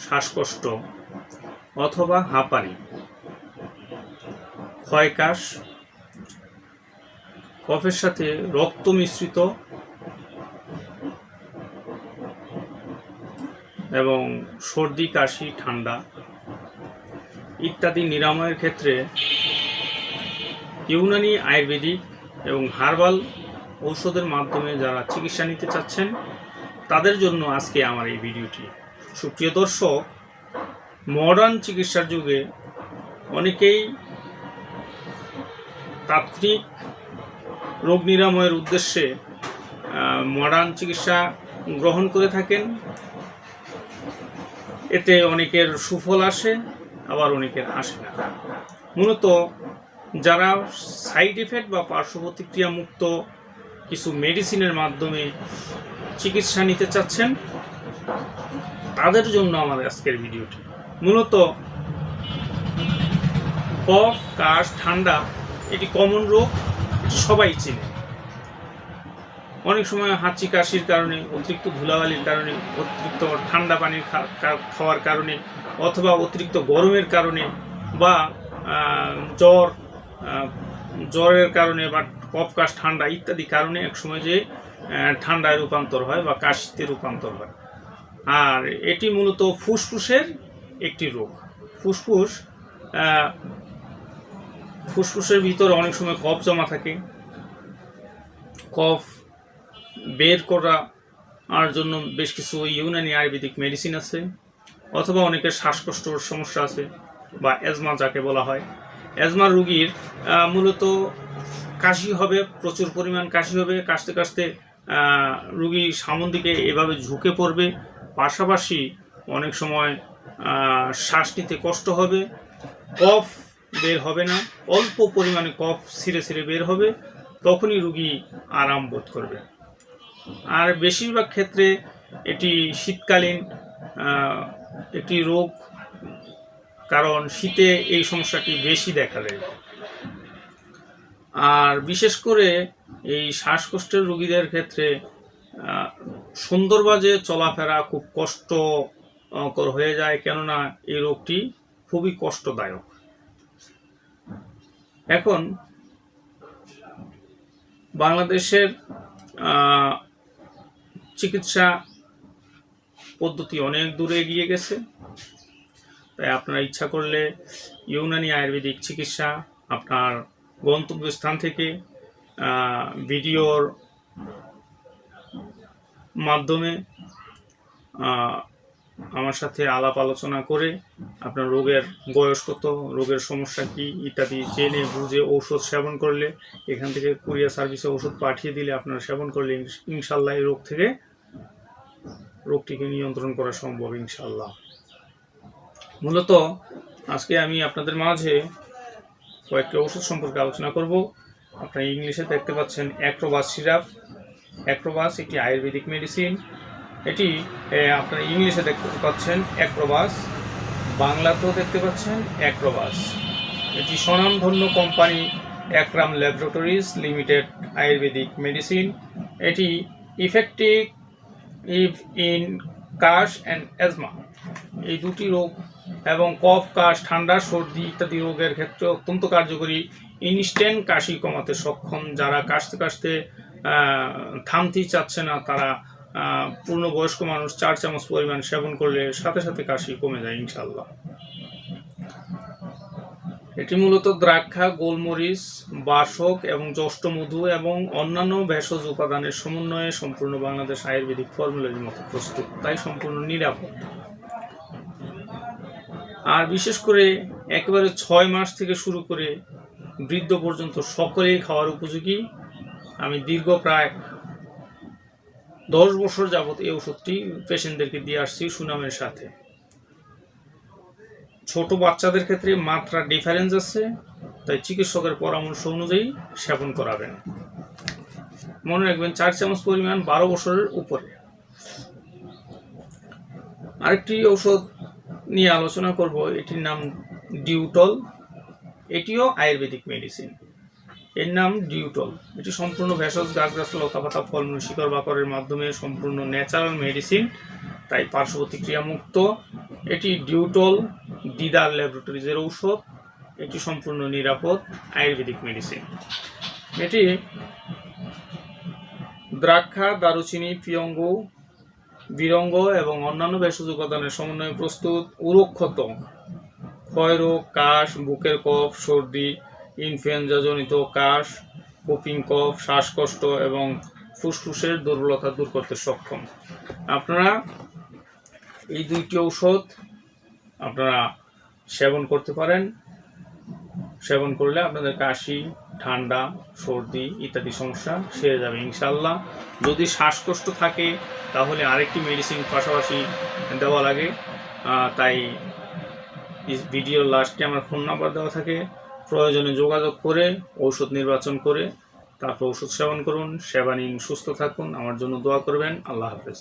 শ্বাসকষ্ট অথবা হাঁপানি, ক্ষয়কাশ, কফের সাথে রক্ত মিশ্রিত এবং সর্দি, কাশি, ঠান্ডা ইত্যাদি নিরাময়ের ক্ষেত্রে ইউনানি, আয়ুর্বেদিক এবং হার্বাল ঔষধের মাধ্যমে যারা চিকিৎসা নিতে চাচ্ছেন তাদের জন্য আজকে আমার এই ভিডিওটি। সুপ্রিয় দর্শক, মডার্ন চিকিৎসার যুগে অনেকেই তাৎক্ষণিক রোগ নিরাময়ের উদ্দেশ্যে মডার্ন চিকিৎসা গ্রহণ করে থাকেন। এতে অনেকের সুফল আসে, আবার অনেকের আসে না। মূলত যারা সাইড এফেক্ট বা পার্শ্ব প্রতিক্রিয়া মুক্ত কিছু মেডিসিনের মাধ্যমে চিকিৎসা নিতে চাচ্ছেন তাদের জন্য আমাদের আজকের ভিডিওটি। মূলত কফ, কাশ, ঠান্ডা এটি কমন রোগ, সবাই চেনে। অনেক সময় হাঁচি কাশির কারণে, অতিরিক্ত ধুলাবালির কারণে, অতিরিক্ত ঠান্ডা পানি খাওয়ার কারণে অথবা অতিরিক্ত গরমের কারণে বা জ্বরের কারণে বা কফ, কাশ, ঠান্ডা ইত্যাদি কারণে একসময় যে ঠান্ডায় রূপান্তর হয় বা কাশিতে রূপান্তর হয়। আর এটি মূলত ফুসফুসের একটি রোগ। ফুসফুসের ভিতরে অনেক সময় কফ জমা থাকে। কফ বের করার জন্য বেশ কিছু ইউনানি আয়ুর্বেদিক মেডিসিন আছে, অথবা অনেকের শ্বাসকষ্টর সমস্যা আছে বা অ্যাজমা যাকে বলা হয়। অ্যাজমা রোগীর মূলত কাশি হবে, প্রচুর পরিমাণ কাশি হবে, কাশতে কাশতে রোগী সামন দিকে এভাবে ঝুঁকে পড়বে। পাশাপাশি অনেক সময় শ্বাস নিতে কষ্ট হবে, কফ বের হবে না, অল্প পরিমাণে কফ ছিঁড়ে ছিঁড়ে বের হবে, তখনই রোগী আরাম বোধ করবে। আর বেশিরভাগ ক্ষেত্রে এটি শীতকালীন একটি রোগ, কারণ শীতে এই সমস্যাটি বেশি দেখা দেয়। আর বিশেষ করে এই শ্বাসকষ্টের রোগীদের ক্ষেত্রে সুন্দরভাবে চলাফেরা খুব কষ্টকর হয়ে যায়, কেননা এই রোগটি খুবই কষ্টদায়ক। এখন বাংলাদেশের চিকিৎসা পদ্ধতি অনেক দূরে এগিয়ে গেছে, তাই আপনারা ইচ্ছা করলে ইউনানি আয়ুর্বেদিক চিকিৎসা আপনার গন্তব্যস্থান থেকে ভিডিওর মাধ্যমে আমার সাথে আলাপ আলোচনা করে আপনার রোগের বয়স কত, রোগের সমস্যা কি ইত্যাদি জেনে বুঝে ঔষধ সেবন করলে, এখান থেকে কুরিয়ার সার্ভিসে ওষুধ পাঠিয়ে দিলে আপনারা সেবন করলে ইনশাল্লাহ এই রোগটিকে নিয়ন্ত্রণ করা সম্ভব ইনশাল্লাহ। মূলত আজকে আমি আপনাদের মাঝে কয়েকটি ওষুধ সম্পর্কে আলোচনা করব। আপনারা ইংলিশে দেখতে পাচ্ছেন অ্যাক্রোবাস সিরাপ। অ্যাক্রোবাস একটি আয়ুর্বেদিক মেডিসিন। এটি আপনারা ইংলিশে দেখতে পাচ্ছেন অ্যাক্রোবাস, বাংলাতেও দেখতে পাচ্ছেন অ্যাক্রোবাস। এটি স্বনামধন্য company Akram laboratories limited ayurvedic medicine. এটি effective in kash and asthma, এই দুটি রোগ এবং কফ, কাশ, ঠান্ডা, সর্দি ইত্যাদি রোগের ক্ষেত্রে অত্যন্ত কার্যকরী। ইনস্ট্যান্ট কাশি কমাতে সক্ষম। যারা কাশতে কাশতে থামতেই চাচ্ছে না, তারা পূর্ণবয়স্ক মানুষ 4 চামচ পরিমাণ সেবন করলে সাথে সাথে কাশি কমে যায় ইনশাল্লাহ। এটি মূলত দ্রাক্ষা, গোলমরিচ, বাসক এবং যষ্ঠমধু এবং অন্যান্য ভেষজ উপাদানের সমন্বয়ে সম্পূর্ণ বাংলাদেশ আয়ুর্বেদিক ফর্মুলার মতো প্রস্তুত, তাই সম্পূর্ণ নিরাপদ। আর বিশেষ করে একেবারে 6 মাস থেকে শুরু করে বৃদ্ধ পর্যন্ত সকলেই খাওয়ার উপযোগী। আমি দীর্ঘ প্রায় 10 বছর যাবত এই ওষুধটি পেশেন্টদেরকে দিয়ে আসছি সুনামের সাথে। ছোট বাচ্চাদের ক্ষেত্রে মাত্রা ডিফারেন্স আছে, তাই চিকিৎসকের পরামর্শ অনুযায়ী সেবন করাবেন। মনে রাখবেন 4 চামচ পরিমাণ 12 বছরের উপরে। আরেকটি ঔষধ নিয়ে আলোচনা করব, এটির নাম ডিউটল। এটিও আয়ুর্বেদিক মেডিসিন, এর নাম ডিউটল। এটি সম্পূর্ণ ভেষজ গাছগাছালি, লতাপাতা, ফলমূল, শিকড় বাকড়ের মাধ্যমে সম্পূর্ণ ন্যাচারাল মেডিসিন। তাই পার্শ্ব প্রতিক্রিয়া মুক্ত। এটি ডিউটল দিদার ল্যাবরেটরিজের ঔষধ। এটি সম্পূর্ণ নিরাপদ আয়ুর্বেদিক মেডিসিন। এটি দ্রাক্ষা, দারুচিনি, বিরঙ্গ এবং অন্যান্য ভেষজ উপাদানের সমন্বয়ে প্রস্তুত। উরক্ষত, ক্ষয়রোগ, কাশ, বুকের কফ, সর্দি, ইনফ্লুয়েঞ্জাজনিত কাশ, কুপিং কফ, শ্বাসকষ্ট এবং ফুসফুসের দুর্বলতা দূর করতে সক্ষম। আপনারা এই 2টি ঔষধ আপনারা সেবন করতে পারেন। সেবন করলে আপনাদের কাশি, ঠান্ডা, সর্দি ইত্যাদি সমস্যা সেরে যাবে ইনশাআল্লাহ। যদি শ্বাসকষ্ট থাকে তাহলে আরেকটি মেডিসিন পাশাপাশি দেওয়া লাগে। তাই ভিডিওর লাস্টে আমার ফোন নাম্বার দেওয়া থাকে। প্রয়োজনে যোগাযোগ করে ঔষধ নির্বাচন করে তারপর ওষুধ সেবন করুন। সেবা নিন, সুস্থ থাকুন। আমার জন্য দোয়া করবেন। আল্লাহ হাফেজ।